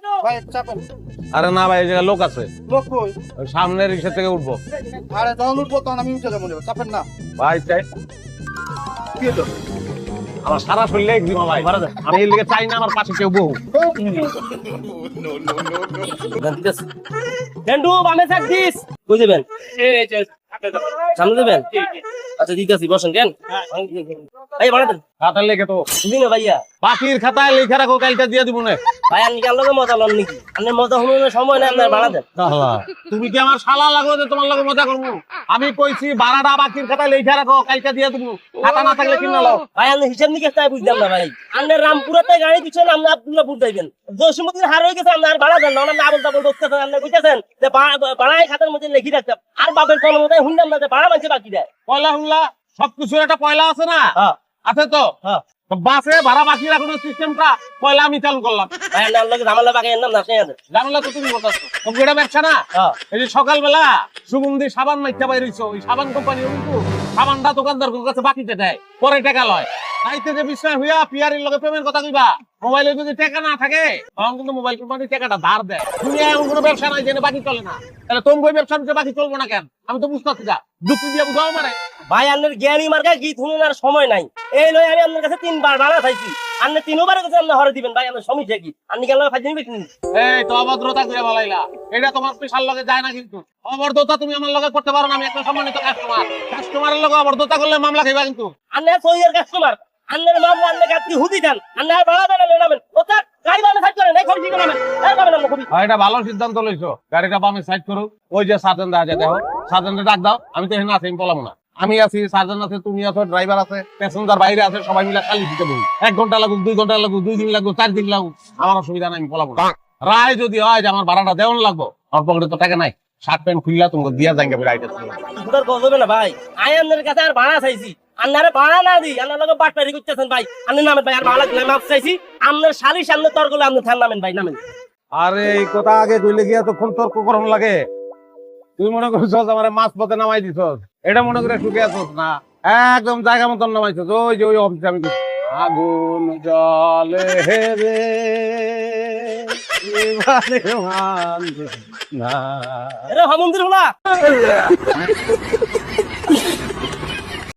ভাই চাপেন। আরে না ভাই, এই জায়গায় লোক আছে, লোক কই? ওই সামনের রিক্সা থেকে উঠবো। আরে যখন উঠবো তখন আমি উঠে যাবো, চাপেন না। ভাই চাই কি হলো? আমার সারা শরীরে একদিমা ভাই, আমি এই লিগে চাই না আমার পাশে কেউ বহু। ডেন্ডু বামে সাইড দিস কই দেবেন? সামনে দেবেন? আচ্ছা দিতেছি, বসেন কেন ভাই বানাতেন খাতায় লেখে তো বুঝলি না ভাইয়া। পাখির খাতায় লেখা রাখো, কালটা দিয়ে দিব না। ভাই আমি কেন লোকে মজা লন নাকি? আপনার মজা হলো সময় না, আপনার বানাতেন। তুমি কি আমার শালা লাগো যে তোমার লগে মজা করবো? আমি কইছি বারাটা পাখির খাতায় লেখা রাখো, কালটা দিয়ে দিব। খাতা না থাকলে কিনা লাও। ভাই আপনি হিসাব নিকেশ তাই বুঝলাম না ভাই। আপনার রামপুরাতে গাড়ি দিচ্ছেন, আপনি আব্দুল্লাহপুর যাইবেন। জসিমুদ্দিন হার হয়ে গেছে, আপনার বাড়া দেন না, আবল তাবল বসতেছেন। আপনি বুঝতেছেন যে বাড়ায় খাতার মধ্যে লিখি রাখতাম। আর বাপের কলমে শুনলাম না যে বাড়া মানছে বাকি দেয়। পয়লা হুমলা সবকিছুর একটা পয়লা আছে না? হ্যাঁ আছে তো। হ্যাঁ বাসে ভাড়া বাকি রাখানোর সিস্টেমটা পয়লা আমি চালু করলাম। ভাই আপনার লোকে ঝামেলা বাকি নাম না সেই আছে। জানলা তো তুমি বলতেছো এটা ব্যবসা না? এই যে সকালবেলা সুগন্ধি সাবান মাইটা বাইরেছো, ওই সাবান কোম্পানি কিন্তু সাবানটা দোকানদার কাছে বাকিতে দেয়, পরে টাকা লয়। তাইতে যে বিষয় হইয়া পিয়ারির লগে প্রেমের কথা কইবা, মোবাইলে যদি টাকা না থাকে তখন কিন্তু মোবাইল কোম্পানি টাকাটা ধার দেয়। তুমি এমন কোনো ব্যবসা নাই যেন বাকি চলে না। তাহলে তুমি ওই ব্যবসা নিতে বাকি চলবো না কেন? আমি তো বুঝতেছি না, যুক্তি দিয়ে বুঝাও মানে। ভাই আপনার জ্ঞানী মার্কা গীত শুনার সময় নাই। এই লয় আমি আপনার কাছে 3 বার বাড়া চাইছি, আপনি 3 বার কাছে আপনি হরে দিবেন। ভাই আপনার সমস্যা কি? আপনি কেন ফাইজলামি বেশি? এই তো অভদ্রতা করে বলাইলা, এটা তোমার পেশার লগে যায় না। কিন্তু অভদ্রতা তুমি আমার লগে করতে পারো না। আমি একটা সম্মানিত কাস্টমার, কাস্টমারের লগে অভদ্রতা করলে মামলা খাইবা। কিন্তু আপনি সইয়ের কাস্টমার, আপনার মামলা আপনি কাটকি হুদি দেন, আপনি বাড়া দেন লেনাবেন। ওটা গাড়ি বামে সাইড করেন, এই খবি করেন, এই যাবেন আপনি খবি। এটা ভালো সিদ্ধান্ত লইছো, গাড়িটা বামে সাইড করো। ওই যে সার্জন দা আছে, দেখো সার্জনকে ডাক দাও। আমি তো এখানে আছি, আমি পলাবো না। আমি আছি, সার্জন আছে, তুমি আছো, ড্রাইভার আছে, প্যাসেঞ্জার বাইরে আছে, সবাই মিলে খালি দিতে বলি। 1 ঘন্টা লাগুক, 2 ঘন্টা লাগুক, 2 দিন লাগুক, 4 দিন লাগুক, আমার অসুবিধা নাই, আমি পলাবো না। রায় যদি হয় যে আমার ভাড়াটা দেওয়ান লাগবো, আমার পকেটে তো টাকা নাই, শার্ট প্যান্ট খুললা তোমাকে দিয়া যাইঙ্গা রাইটে। তোর গজবে না ভাই, আমি আপনার কাছে আর ভাড়া চাইছি, আপনারে ভাড়া না দিই, আপনার লগে বাটপারি করতেছেন ভাই। আপনি নামেন ভাই, আর ভাড়া দিলে মাপ চাইছি। আপনার শালির সামনে তর্ক করলে আপনি থান, নামেন ভাই নামেন। আরে এই কথা আগে কইলে গিয়া তো ফোন তর্ক করন লাগে। তুই মনে করছিস আমার মাছ পথে নামাই দিছ, এটা মনে করে সুখে আছস না? একদম জায়গা মতন নামাইছস। ওই যে ওই অফিসে আমি আগুন জলে রে এরে হামন্দির হলা